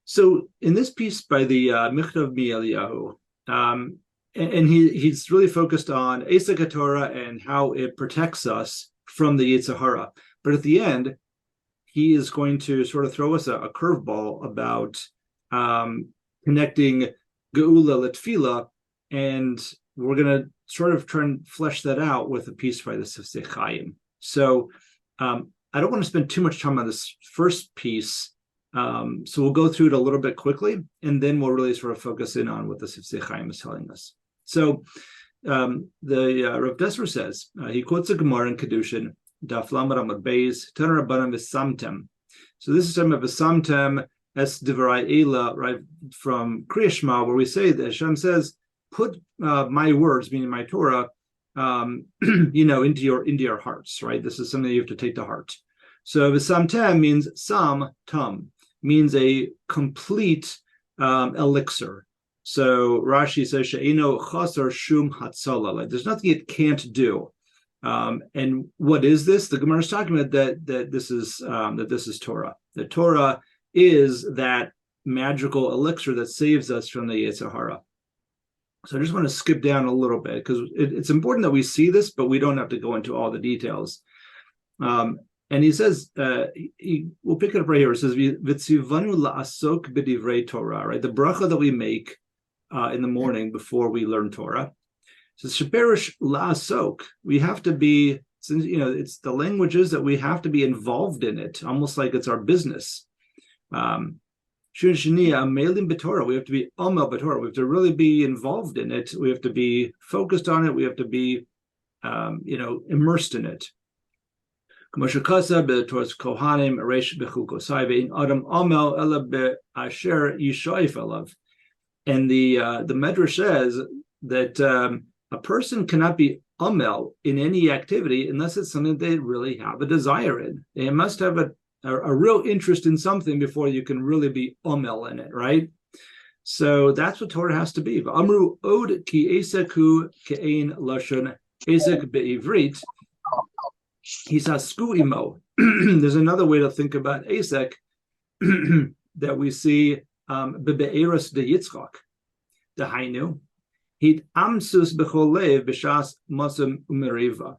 So in this piece by the Michtav Mi'Eliyahu, and he's really focused on hesech Torah and how it protects us from the Yetzer Hara. But at the end, he is going to sort of throw us a curveball about connecting geulah, letefilah, and we're going to sort of try and flesh that out with a piece by the Sifsei Chaim. So I don't want to spend too much time on this first piece. So we'll go through it a little bit quickly, and then we'll really sort of focus in on what the Sifsei Chaim is telling us. So the Rav Desser says, he quotes a Gemara in Kedushin, Daf Lamed Amud Beis, Taner Rabbanan v'samtem. So this is talking about v'samtem es divrei Ela, right, from Kriya Shema, where we say that Hashem says, put my words, meaning my Torah, into your hearts, right? This is something you have to take to heart. So v'samtem means sam tum, means a complete elixir. So Rashi says she'eno chasar shum hatzala, like there's nothing it can't do. And what is this? The Gemara is talking about that this is Torah. The Torah is that magical elixir that saves us from the Yetzer Hara. So I just want to skip down a little bit because it's important that we see this, but we don't have to go into all the details. And he says, we'll pick it up right here. It says, "V'tzivanu la'asok b'divrei Torah." Right, the bracha that we make in the morning before we learn Torah. So sheperish la'asok. We have to be, it's the languages that we have to be involved in it, almost like it's our business. Shun sheniya amelim b'Torah. We have to be amel b'Torah. We have to really be involved in it. We have to be focused on it. We have to be, immersed in it. And the Medrash says that a person cannot be amel in any activity unless it's something they really have a desire in. They must have a real interest in something before you can really be amel in it, right? So that's what Torah has to be. Amru od ki eseku ke'ein lashon esek be'ivrit. Hisasku imo. There's another way to think about hesech that we see bebe'eros de Yitzchak. The Hainu. Hit amsus becholev b'shas masum umeriva.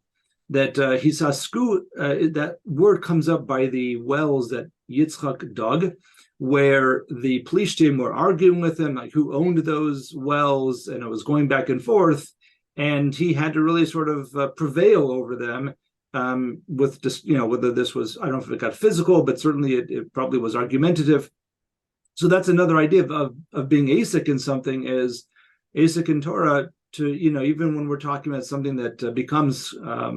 That hisasku, that word comes up by the wells that Yitzchak dug, where the Plishtim were arguing with him, like who owned those wells, and it was going back and forth, and he had to really sort of prevail over them. With just, whether this was, I don't know if it got physical, but certainly it probably was argumentative. So that's another idea of being hesech in something, is hesech in Torah to, even when we're talking about something that becomes, I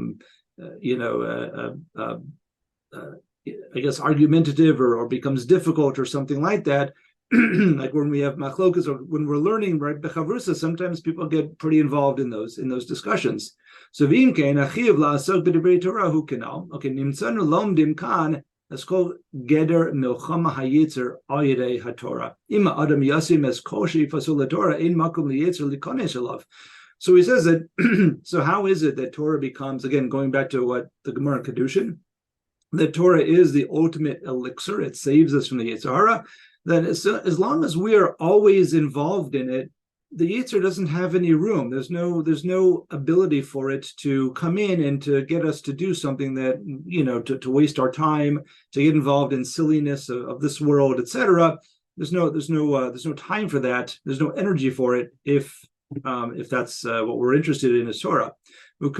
guess, argumentative or becomes difficult or something like that. Like when we have machlokas or when we're learning, right, bechavrusa, sometimes people get pretty involved in those discussions. So v'imkein achiv la'asok b'divrei Torah hu kenal. Okay, nimtzanu lomdim kan. That's called geder milchama hayitzer al yedei haTorah. Ima adam yasim es koshi fasul Torah in makom liyitzer likonesh alav. So he says that. So how is it that Torah becomes, again, going back to what the Gemara Kedushin, that Torah is the ultimate elixir. It saves us from the Yetzer Hara. That as long as we are always involved in it, the Yetzer doesn't have any room. There's no ability for it to come in and to get us to do something that, to waste our time, to get involved in silliness of this world, etc. There's no time for that. There's no energy for it if that's what we're interested in is Torah. There's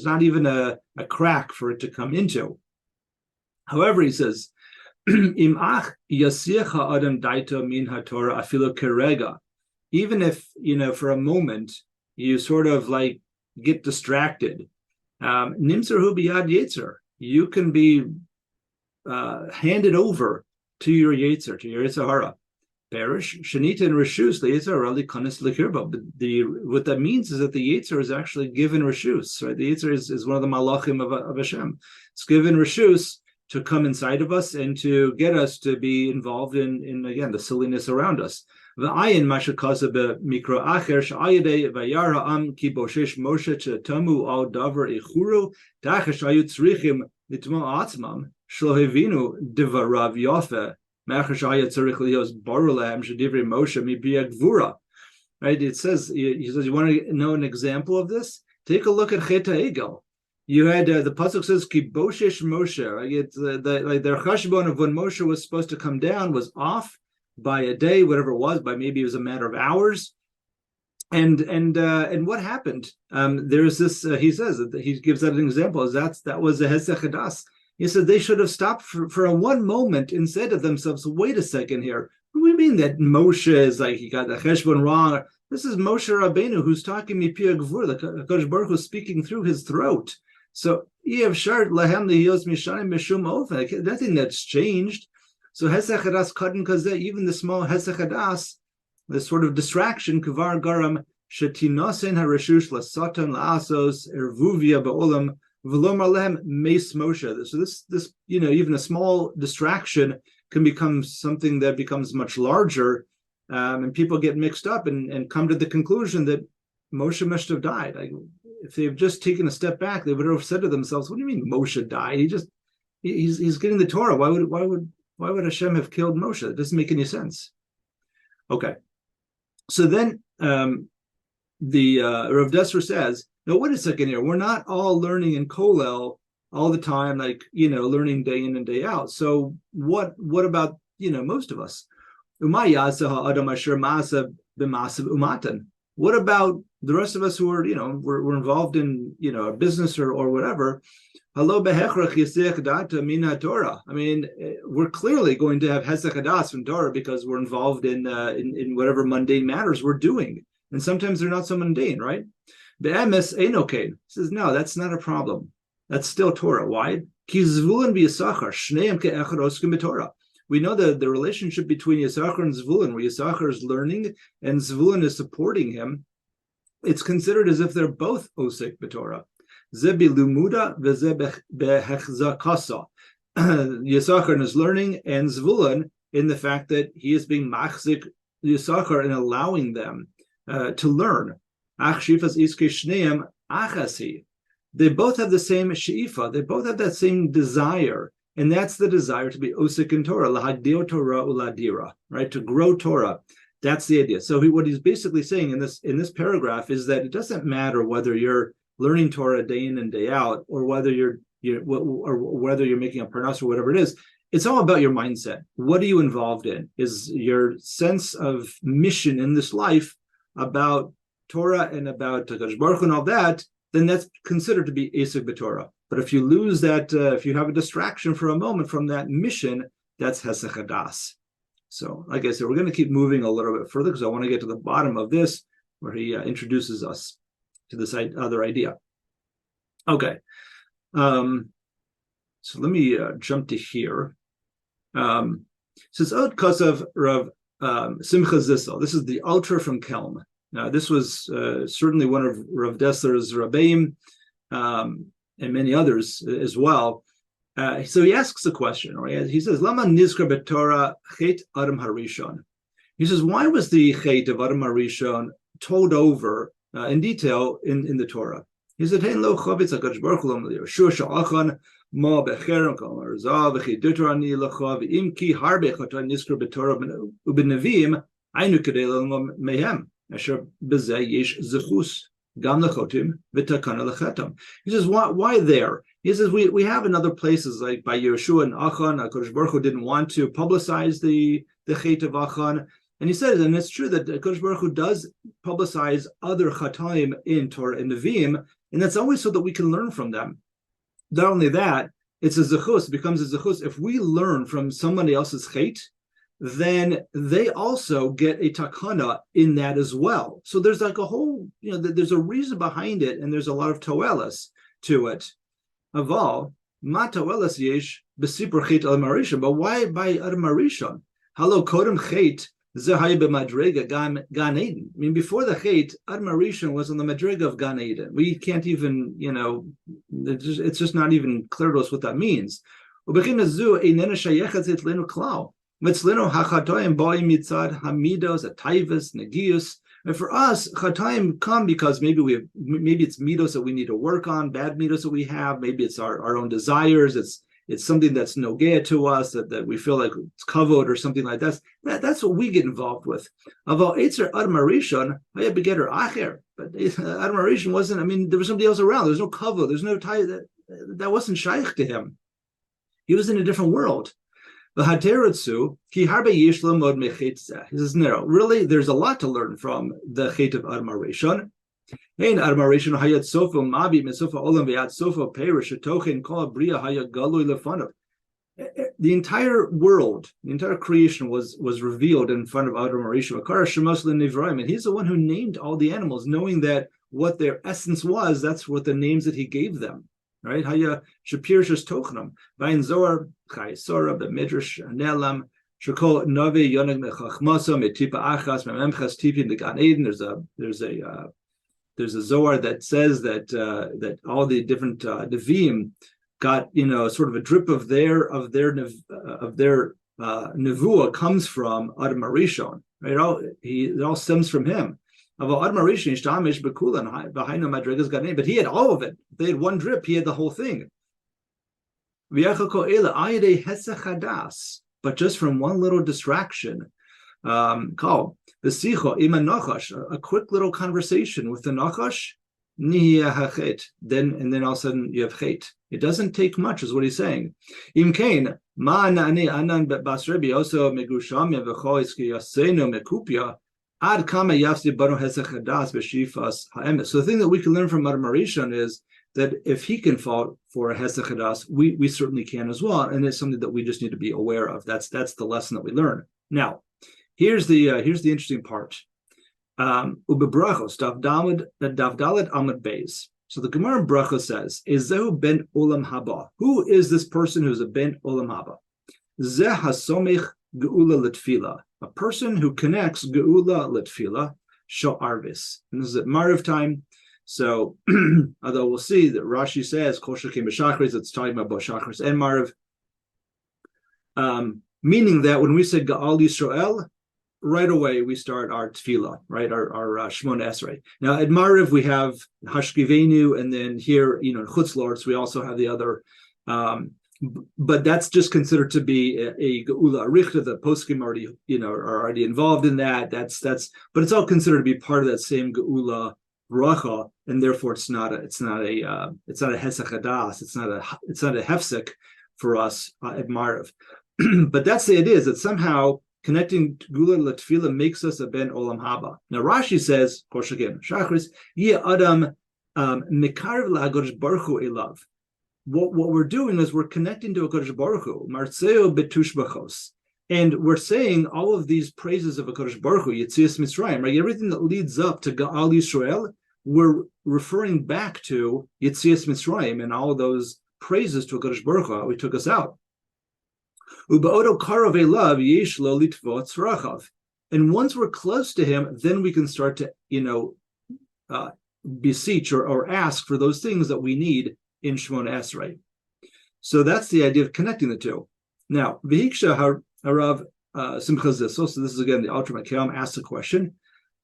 not even a crack for it to come into. However, he says, even if, for a moment, you sort of like get distracted, you can be handed over to your Yetzer Hara. Perish Shanita and Rishus, the Yetzer really kanis lekirba. But what that means is that the Yetzer is actually given Rishus, right? The Yetzer is one of the malachim of Hashem. It's given Rishus to come inside of us and to get us to be involved in again, the silliness around us. V'ayin mashakaza b'mikra acher sh'ayidei v'yara am ki boshesh Moshe chetamu al davar ichuru dachesh ayu tzrichim litmo atzmam shlo hevinu divarav yofe me'acher sh'aya tzrich lios baru lehem sh'divrei Moshe mibiyah gvura. Right? It says, he says, you want to know an example of this? Take a look at Chet HaEgel. You had the pasuk says ki boshesh Moshe. Right? It's like their chashbon of when Moshe was supposed to come down was off by a day, whatever it was, by maybe it was a matter of hours. And what happened? There's this. He says that he gives that an example. That was a hesech hadaas. He said they should have stopped for a one moment and said to themselves, "Wait a second here. What do we mean that Moshe is like he got the cheshbon wrong? This is Moshe Rabbeinu who's talking mipiyah gvur. The Hakadosh Baruch Hu is speaking through his throat. So nothing that's changed. So hesech hadaas kadin kazeh, even the small hesech hadaas, this sort of distraction, kavar garam shetinosen harashush lasatan laasos ervuvia ba'olam v'lomar lehem meis Moshe. So this even a small distraction can become something that becomes much larger, and people get mixed up and come to the conclusion that Moshe must have died. Like, if they've just taken a step back, they would have said to themselves, "What do you mean Moshe died? He's getting the Torah. Why would Hashem have killed Moshe? It doesn't make any sense." Okay, so then the Rav Desser says, "No, wait a second here. We're not all learning in Kollel all the time, like learning day in and day out. So what about most of us? What about the rest of us who are we're involved in a business or whatever? I mean, we're clearly going to have hesech hadaas from Torah because we're involved in whatever mundane matters we're doing, and sometimes they're not so mundane, right? Be'emes einokein says no, that's not a problem. That's still Torah. Why? We know the relationship between Yisachar and Zvulun, where Yisachar is learning and Zvulun is supporting him. It's considered as if they're both osek b'Torah. Zebi lumuda v'zebehechzakasa. Yisachar is learning, and Zvulun in the fact that he is being machzik Yisachar and allowing them to learn. Ach shifas iske shneim achasi. They both have the same she'ifa. They both have that same desire, and that's the desire to be osik in Torah, lahadir Torah uladira, right? To grow Torah. That's the idea. So what he's basically saying in this paragraph is that it doesn't matter whether you're learning Torah day in and day out, or whether you're making a parnas or whatever it is. It's all about your mindset. What are you involved in? Is your sense of mission in this life about Torah and about Hakadosh Baruch Hu and all that? Then that's considered to be Esek b'Torah. But if you lose that, if you have a distraction for a moment from that mission, that's hesech hadaas. So, like I said, we're going to keep moving a little bit further because I want to get to the bottom of this, where he introduces us to this other idea. Okay. So let me jump to here. Says Od Kosav Rav Simcha Zissel. This is the Ultra from Kelm. Now, this was certainly one of Rav Dessler's Rabbeim and many others as well. So he asks a question, right? He says, Lama nizkar b'Torah chet Adam Harishon. He says, why was the chet of Adam Harishon told over in detail in the Torah? He said, Hein lo chavitz HaKadosh Baruch Hu Yoshua sha'achan ma becherem kol marzah v'chidutor ani l'cha v'im ki harbe chata nizkar b'Torah u'b'neviim ainu kedei l'lom mehem. He says, why there? He says, we have in other places, like by Yeshua and Achan, HaKadosh Baruch Hu didn't want to publicize the chet of Achan. And he says, and it's true that HaKadosh Baruch Hu does publicize other chataim in Torah and Nevi'im, and that's always so that we can learn from them. Not only that, it's a zechus, it becomes a zechus. If we learn from somebody else's chet, then they also get a takana in that as well. So there's like a whole, there's a reason behind it, and there's a lot of toelas to it. Aval, ma toelas yesh b'sipur chet al marishon, but why by Adam Marishon? Halo kodem chet zehay b'madrega gan Eden. I mean, before the chet, Adam Marishon was on the madrega of Gan Eden. We can't even, it's just not even clear to us what that means. Mitzlino hachatoim boim mitzad hamidos ataivas negius. And for us, chataim come because maybe it's midos that we need to work on, bad midos that we have. Maybe it's our own desires. It's something that's nogea to us that we feel like it's kavod or something like that. That's what we get involved with. Aval etzer adam harishon haya begetter acher, but Adam harishon wasn't. I mean, there was somebody else around. There's no kavod. There's no tie that wasn't shaykh to him. He was in a different world. He says, no, really, there's a lot to learn from the Chet of Adam HaRishon. The entire world, the entire creation was revealed in front of Adam HaRishon. And he's the one who named all the animals, knowing that what their essence was, that's what the names that he gave them. Right? Haya Shapir Shas Tochnam, Vain Zohar, Chai Sora, Bemidrash, Nelam, Shakol Navi, Yonag Mechachmasa, Metipa Achas, Mememchas Tipi in the Gan Eden. There's a Zohar that says that all the different Nevi'im got sort of a drip of their nevuah comes from Adam HaRishon. Right? It all stems from him. But he had all of it. They had one drip, he had the whole thing. But just from one little distraction, called the sicho ima nachash, a quick little conversation with the nachash, then all of a sudden you have chet. It doesn't take much, is what he's saying. Imkain ma nani anan basrebi also megusham v'cho iski yasenu mekupya. So the thing that we can learn from Adam HaRishon is that if he can fall for a hesech hadaas, we certainly can as well, and it's something that we just need to be aware of. That's the lesson that we learn. Now, here's the interesting part. Ubebrachos davdalet amud beis. So the Gemara in Bracha says, "Ezehu ben olam haba." Who is this person who's a ben olam haba? Zeh hasomich geulah letefilah. A person who connects geulah letefilah shal arvis. And this is at Mariv time. So, although we'll see that Rashi says kol shekim b'shachris, it's talking about both shachris and Mariv. Meaning that when we say Ga'al Yisrael, right away we start our tefilah, right? Our Shemona Esrei. Now at Mariv we have Hashkivenu, and then here, in Chutz La'aretz we also have the other. But that's just considered to be a geulah arichta. The poskim already, are already involved in that. But it's all considered to be part of that same geulah bracha, and therefore it's not a hesech hadaas. It's not a hefsek for us at Mariv. But that's the idea, is that somehow connecting geulah letefilah makes us a ben olam haba. Now Rashi says, kol shekem shachris ye adam mekarev la'HaKadosh Baruch Hu elav. What we're doing is we're connecting to HaKadosh Baruch Hu, Martzeo betush bachos, and we're saying all of these praises of HaKadosh Baruch Hu, Yetzias Mitzrayim, right? Everything that leads up to Ga'al Yisrael, we're referring back to Yetzias Mitzrayim and all of those praises to HaKadosh Baruch Hu, how He took us out. Uba'odo karov elav yesh lo litvot tzrachav, and once we're close to Him, then we can start to beseech or ask for those things that we need in Shemona Esrei. So that's the idea of connecting the two. Now, V'hiksha harav Simcha Zissel, so this is again the Alter Makelm asks the question,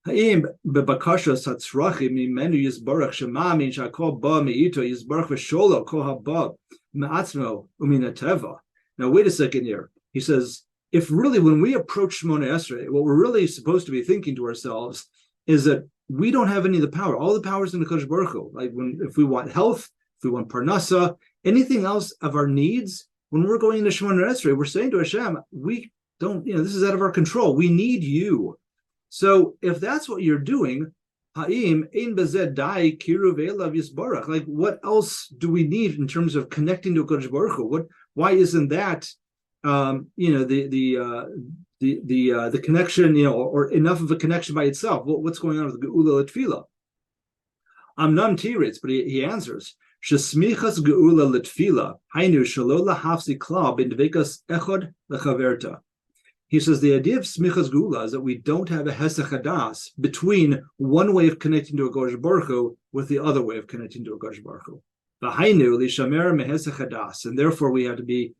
Ha'im bebakashas hatzrachim mimenu yizbarach shema min shakol ba me'ito yizbarach v'sholo kol haba me'atzmo u'minateva. Now, wait a second here. He says, if really when we approach Shemona Esrei, what we're really supposed to be thinking to ourselves is that we don't have any of the power. All the power is in the Kodesh Baruch Hu. Like if we want health, if we want parnasa, anything else of our needs, when we're going into Shemona Esrei, we're saying to Hashem, we don't, this is out of our control. We need you. So if that's what you're doing, Ha'im ein bezeh dai kiruv elav yisbarach. Like what else do we need in terms of connecting to Kodesh Baruch Hu? Why isn't that the connection, or enough of a connection by itself? What's going on with geulah letefilah? Amnam tiritz, but he answers. Shesmichas geulah letefilah hainu shelo lahafsi klal b'dvekas echad lechaverta. He says the idea of smichas geulah is that we don't have a hesech hadaas between one way of connecting to a HaKadosh Baruch Hu with the other way of connecting to a HaKadosh Baruch Hu. V'hainu lishamer mehesech hadaas, and therefore we have to be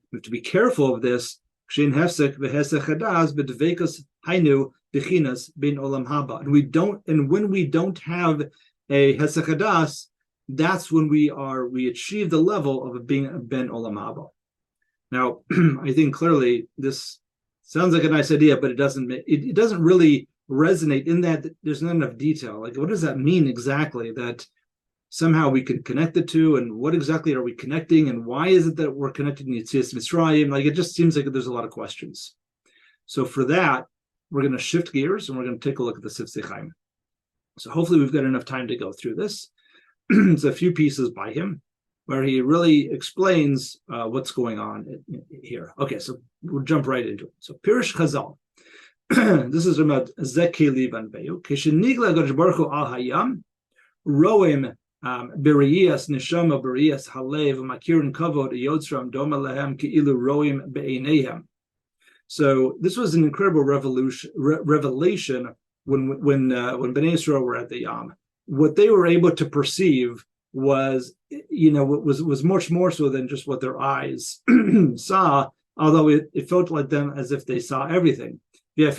careful of this kshin hesech v'hesech hadaas b'dveikus hainu b'chinas bin olam haba. And when we don't have a hesech hadaas, that's when we achieve the level of being a ben olam haba. Now, I think clearly this sounds like a nice idea, but it doesn't really resonate in that there's not enough detail. Like, what does that mean exactly? That somehow we can connect the two, and what exactly are we connecting, and why is it that we're connecting Yetzias Mitzrayim? Like, it just seems like there's a lot of questions. So for that, we're going to shift gears and we're going to take a look at the Sifsei Chaim. So hopefully we've got enough time to go through this. It's a few pieces by him where he really explains what's going on here. Okay, so we'll jump right into it. So Pirish Chazal. This is about Zekeli Van Beyu. Keshenigla Gadosh Baruch Hu al Hayam, Roem Beriyas Neshama Beriyas Halev Makirin Kavod Yotzram Doma Lehem Keilu Roem Be'einehem. So this was an incredible revelation when Bnei Yisrael were at the Yam. What they were able to perceive was much more so than just what their eyes saw, although it felt like them as if they saw everything. Like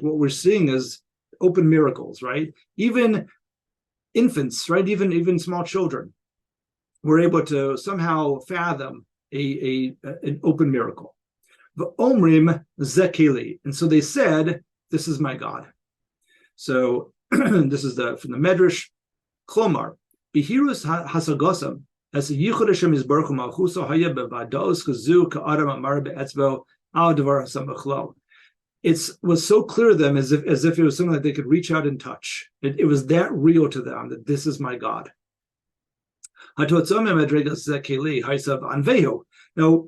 what we're seeing is open miracles, right? Even infants, right? Even small children were able to somehow fathom an open miracle. V'omrim zekeli, and so they said, "This is my God." So this is from the Medrash. Klomar bihirus hasagosam as a yichud Hashem yizbaruch malchuso haya bevados kazu ka'adam amar be'etzbo al devar hasamachlo. It was so clear to them as if it was something that they could reach out and touch. It was that real to them that this is my God. Now,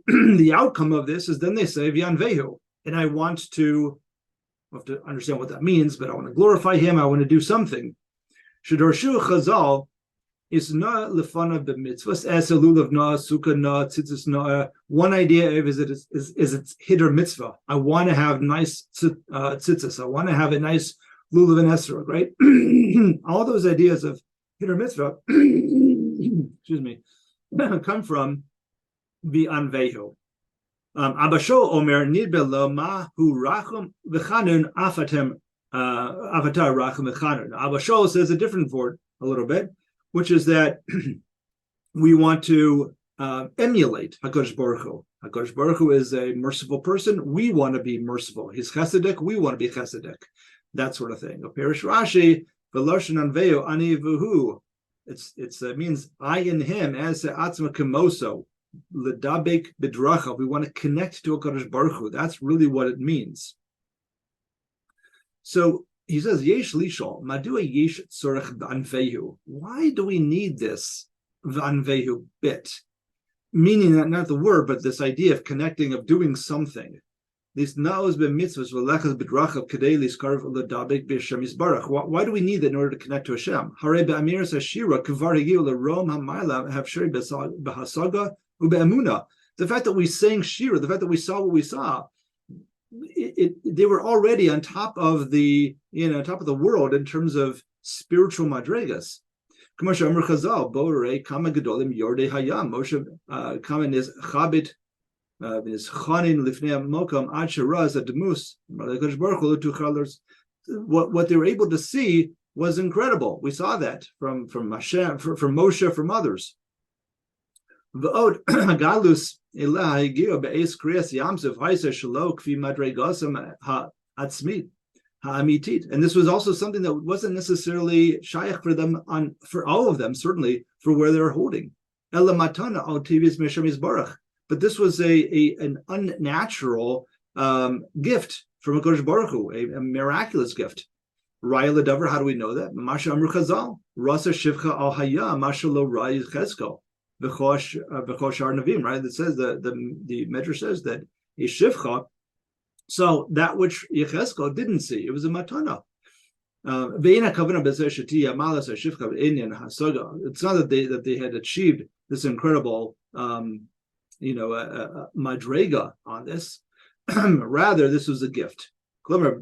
the outcome of this is then they say V'yanvehu, and I want to have to understand what that means, but I want to glorify him. I want to do something. Shedorshu Chazal is na lefana b'mitzvahs as a lulav na sukkah na tzitzis na. One idea is it's hider mitzvah. I want to have nice tzitzis. I want to have a nice lulav and esrog, right? All those ideas of hider mitzvah, excuse me, come from V'yanvehu. Abasho Omer Nidbelo Ma Hu Rachum V'Chanun Afatem Avatar Rachum V'Chanun. Abasho says a different word a little bit, which is that we want to emulate HaKadosh Baruch Hu. HaKadosh Baruch Hu is a merciful person. We want to be merciful. He's chesedic. We want to be chesedic. That sort of thing. Perish Rashi V'Loshen Anveyu Ani V'Hu. It means I in him as Atzma Kemoso. Ledabek bidracha. We want to connect to HaKadosh Baruch Hu. That's really what it means. So he says, Yesh lishol, madua yesh tzorech v'anvehu. Why do we need this v'anvehu bit? Meaning that not the word, but this idea of connecting, of doing something. This naos b'mitzvahs v'lechas bidracha k'dei liskarv ledabek b'Hashem yisbarach. Why do we need that in order to connect to Hashem? Harei be'amiras hashira kvar hagiu l'rom hamayla havsheri b'hasaga. The fact that we sang Shira, the fact that we saw what we saw, they were already on top of the world in terms of spiritual madrigas. Moshe kamen is chabit is chanin lifnei mokam ad sheraz ademus. What they were able to see was incredible. We saw that from Hashem, from Moshe, from others. V'od galus elah higio be'es kriyas yamsuf haisa shelo kfi madregasam ha'atzmit ha'amitit. And this was also something that wasn't necessarily shaykh for all of them, certainly for where they were holding. Ela matana al tivis meshem yisbarach. But this was an unnatural gift from HaKadosh Baruch Hu, a miraculous gift. Raya ledavar, how do we know that? Masha amru chazal, rasa shivcha al haya, masha lo raya chezko. V'chosh Navim, right? It says the Medrash says that a shivcha, so that which Yechezkel didn't see, it was a matana. It's not that they had achieved this incredible, madrega on this. Rather, this was a gift. Okay,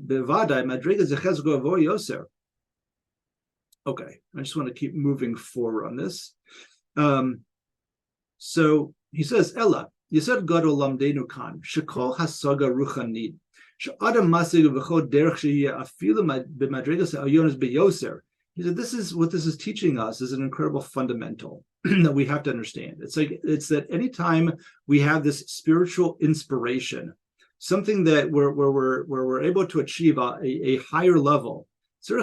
I just want to keep moving forward on this. So he says, Ella, Yisad Gadol Lamdenu Kan, Shekol Hasaga Ruchanid, She'adam Masig V'chod Derech Sheyeh Afilu B'madregas Ayonis Beyoser. He said, this is teaching us is an incredible fundamental that we have to understand. It's that anytime we have this spiritual inspiration, something that we're able to achieve a higher level, we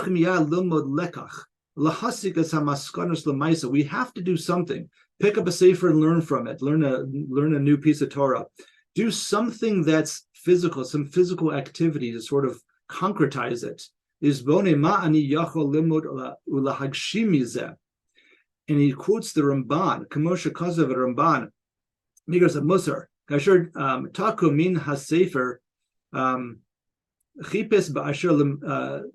have to do something. Pick up a sefer and learn from it. Learn a new piece of Torah. Do something that's physical, some physical activity to sort of concretize it. And he quotes the Ramban, Kamosha Kazav Ramban, Migras of Musar, Kasher Taku Min HaSefer, Chipes Ba'asher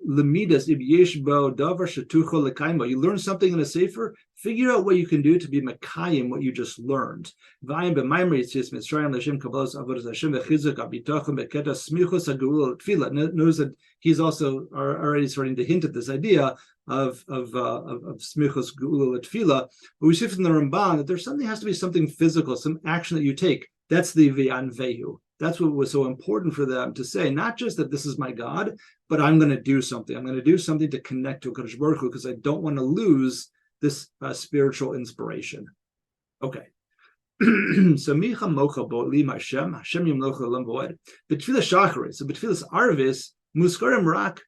Lemidas Ibyesh Bo Davar Shatucho Lekaimo. You learn something in a sefer, figure out what you can do to be Mekayim, what you just learned. Vayim b'maimri Yitzis Mitzrayim L'Shem Kabbalas Avodas Hashem V'chizuk Abitachim Beketa Smichus HaGeulah letefilah. Knows that he's also already starting to hint at this idea of Smichus Geulah letefilah. But we see from the Ramban that has to be something physical, some action that you take. That's the V'yan Vehu. That's what was so important for them to say, not just that this is my God, but I'm going to do something. I'm going to do something to connect to Kadosh Baruch Hu because I don't want to lose this spiritual inspiration. Okay. So Micha Mocha Bo Lim Hashem Yimlocha Lam Voed. Betfilah Shacharis. So Betfilas Arvis Muskarim Rak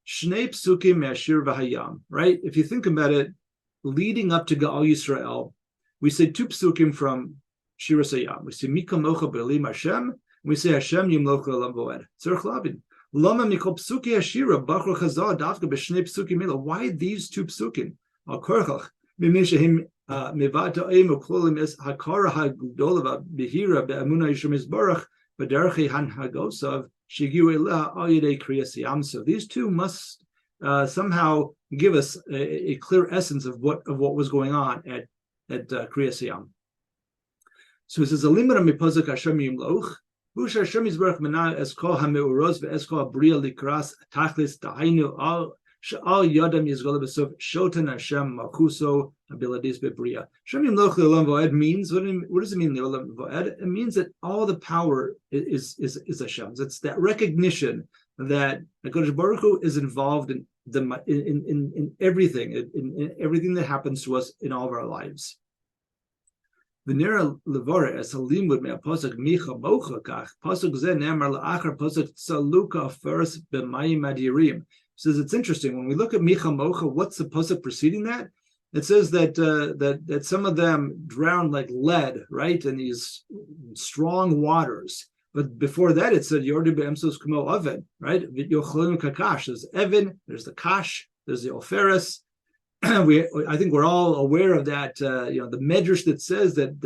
Shnei Psukim Me'ashir V'Hayam. Right? If you think about it, leading up to Ga'al Yisrael, we say 2 psukim from Shir Hayam. We say Micha Mocha Bo Lim Hashem. We say Hashem Yimlocha Lam Voed. Tzarich Lavin. Lama Mikol Psuki Hashira Bachor Chazal Dafka B'Shnei Psukim Mila. Why these 2 psukim? Al Korchach Mimishahim Mevata Eim Uklolim Es Hakara Hagdolava Behira Be'amuna Yishum Yisbarach B'Derchi Han Hagosav Shigu Elah Al Yedei Kriyas Yam. So these 2 must somehow give us a clear essence of what was going on at Kriyas Yam. So it says Alimra Mipozak Hashem Yimloch. Hashem Yisbarach Menah Eskol HaMeuros VeEskol HaBriya Likras Tachlis Dahainu Al Yadam Yizgola B'Sof Shotan Hashem Malchuso Abilidis Bebriya. Hashem Yimloch Le'olam Voed means what does it mean Le'olam Voed? It means that all the power is Hashem's. It's that recognition that HaKadosh Baruch Hu is involved in everything, in everything that happens to us in all of our lives. V'nera levore as halimud me'aposuk micha mocha kach posuk ze ne'amar la'achar posuk tzaluka first b'mayim adirim. Says it's interesting when we look at micha mocha. What's the posuk preceding that? It says that some of them drowned like lead, right, in these strong waters. But before that, it said yordu be'emsos kumo oven, right? Yochlim kakash. There's Evan, there's the kash, there's the oferis. I think we're all aware of that. The medrash that says that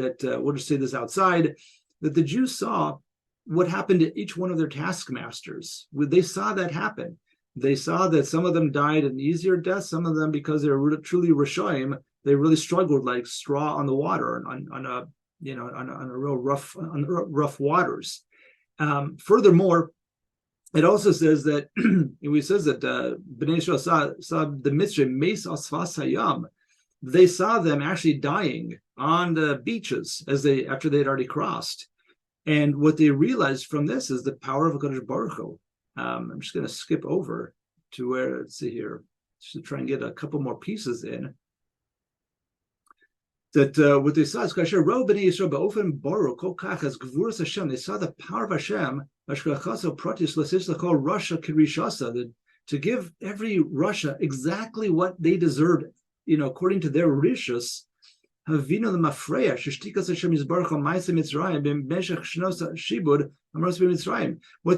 we'll just say this outside, that the Jews saw what happened to each one of their taskmasters. They saw that happen. They saw that some of them died an easier death. Some of them, because they were truly rishoyim, they really struggled like straw on the water on real rough waters. Furthermore, it also says that Bnei Yisrael saw the Mitzrayim Meis Asfas Hayam. They saw them actually dying on the beaches after they had already crossed. And what they realized from this is the power of HaKadosh Baruch Hu. I'm just going to skip over to where, let's see here, just to try and get a couple more pieces in. That what they saw is Kasher Ro Bnei Yisrael Ba'ofen Baruch Kol Kach as Gvuras Hashem. They saw the power of Hashem to give every Russia exactly what they deserved, according to their rishus. What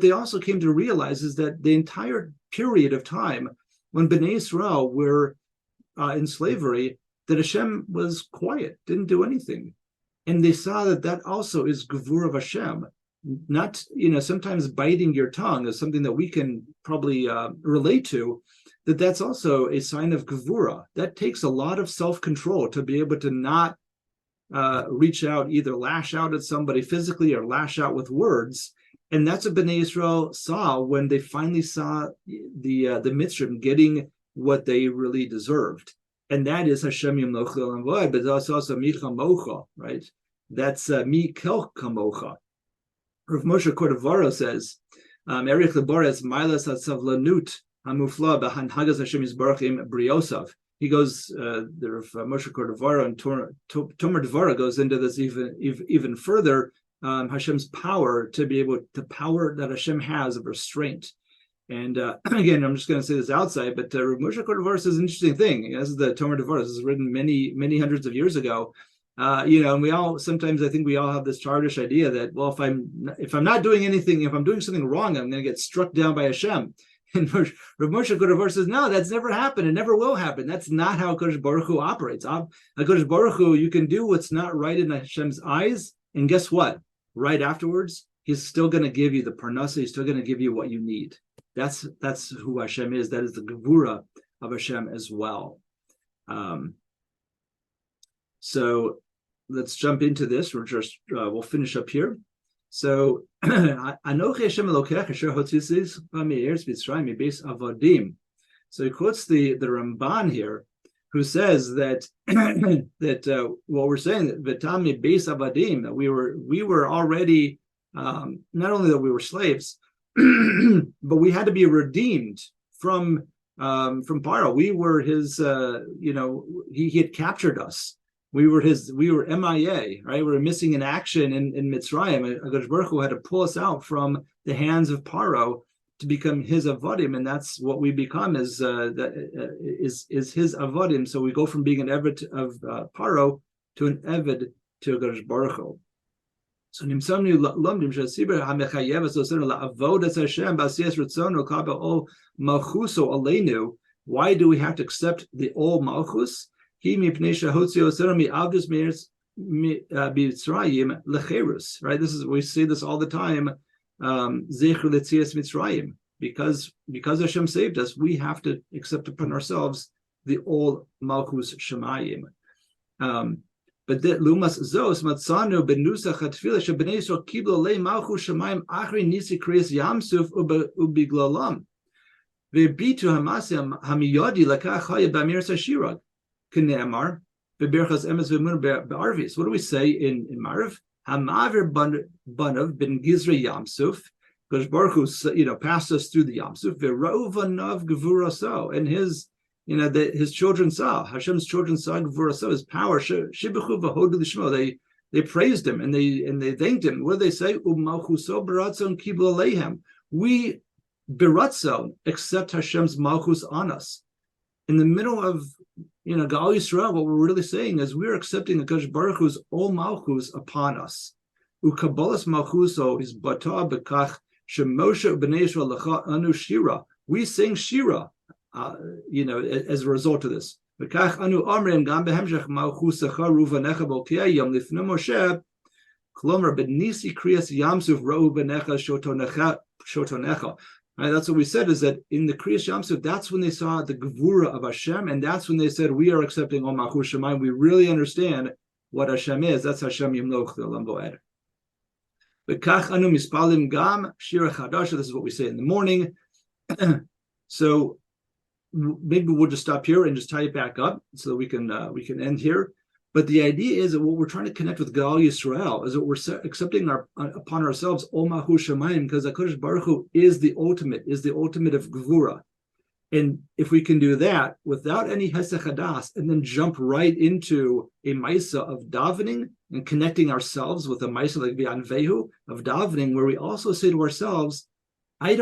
they also came to realize is that the entire period of time when Bnei Yisrael were in slavery, that Hashem was quiet, didn't do anything. And they saw that also is Gevur of Hashem. Not, sometimes biting your tongue is something that we can probably relate to, that's also a sign of Gevura. That takes a lot of self-control to be able to not reach out, either lash out at somebody physically or lash out with words. And that's what Bnei Yisrael saw when they finally saw the Mitzrayim getting what they really deserved. And that is Hashem Yimloch Le'olam Voed, but that's also Micha Mocha, right? That's mi kel kamocha. Rav Moshe Cordovaro says, Erich Lebores Milas Hatzavlanut Hamufla B'Hanhagas Hashem Yisbarachim Briosav. He goes, the Rav Moshe Cordovaro and Tomer Dvara goes into this even further. Hashem's power to be able to power that Hashem has of restraint. And again, I'm just going to say this outside, but Rav Moshe Cordovaro says an interesting thing. This is the Tomer Dvara. This is written many hundreds of years ago. And we all sometimes I think we all have this childish idea that, well, if I'm not doing anything, if I'm doing something wrong, I'm going to get struck down by Hashem. And Rav Moshe Cordovaro says, no, that's never happened. It never will happen. That's not how Kodesh Baruch Hu operates. Kodesh Baruch Hu, you can do what's not right in Hashem's eyes, and guess what? Right afterwards, He's still going to give you the parnasa. He's still going to give you what you need. That's who Hashem is. That is the gevura of Hashem as well. So let's jump into this. We'll finish up here. So Anochi Hashem Elokech asher hotzis b'me'eretz Mitzrayim base avodim. So he quotes the Ramban here, who says that that what we're saying that v'tam base avodim, that we were already not only that we were slaves, but we had to be redeemed from Paro. We were his. He had captured us. We were MIA, right? We were missing in action in Mitzrayim. HaKadosh Baruch Hu had to pull us out from the hands of Paro to become his avodim, and that's what we become is his avodim. So we go from being an eved of Paro to an eved to HaKadosh Baruch Hu. So nimsamni lomdim shasibur hamechayev asosenu la'avodas Hashem b'asiyas ritzonu kabel ol malchuso aleinu. Why do we have to accept the ol malchus? Right, this is, we say this all the time. Because Hashem saved us, we have to accept upon ourselves the old Malchus Shemayim. But that Lumas Zos Matzanu Benusach Hatfila Shabnei Yisrael Kiblo Le Malchus Shemayim Achri Nisi Kriyas Yamsuf Ubiglalam Vebitu Hamasim Hamiyodi Lakach Haya Bamir Sashirag. What do we say in Marv? Hamavir banav ben gizra yamsuf. Because Baruch Hu, passed us through the yamsuf. Verovanav gevuraso, and his children saw. Hashem's children saw gevuraso, his power. Shibuchu v'hodu l'shmo. They praised him and they thanked him. What do they say? U'malchuso beratzon kibla leihem. We beratzon accept Hashem's malchus on us. In the middle of Geulah Yisrael, what we're really saying is we're accepting the HaKadosh Baruch Hu's ol malchus upon us. Ukabolas malchuso is bata bekach shemoshe b'nei Yisrael lecha anu shira. We sing shira, as a result of this. Bekach anu amrim gam behemshech malchusacha ruvanecha b'olkei yom lifnei Moshe. Klomer b'nisi kriyas yamsuf ra'u b'necha shotonecha. Right, that's what we said, is that in the Kriyas Yamsuf, that's when they saw the Gevura of Hashem, and that's when they said, we are accepting Ol Malchus Shemayim. We really understand what Hashem is. That's Hashem Yimloch L'olam Bo'ed. V'kach anu mispalim gam shira chadasha. This is what we say in the morning. So maybe we'll just stop here and just tie it back up so that we can end here. But the idea is that what we're trying to connect with Geulah Yisrael is that we're accepting upon ourselves Ol Malchus Shemayim, because HaKadosh Baruch Hu is the ultimate of Gevura. And if we can do that without any hesech hadaas, and then jump right into a maisa of davening and connecting ourselves with a maisa like V'anvehu of davening, where we also say to ourselves, I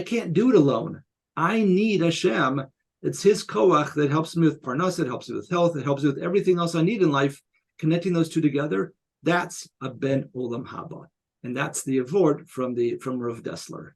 can't do it alone. I need Hashem. It's his koach that helps me with parnas, it helps me with health, it helps me with everything else I need in life. Connecting those two together, that's a ben olam haba. And that's the avort from Rav Dessler.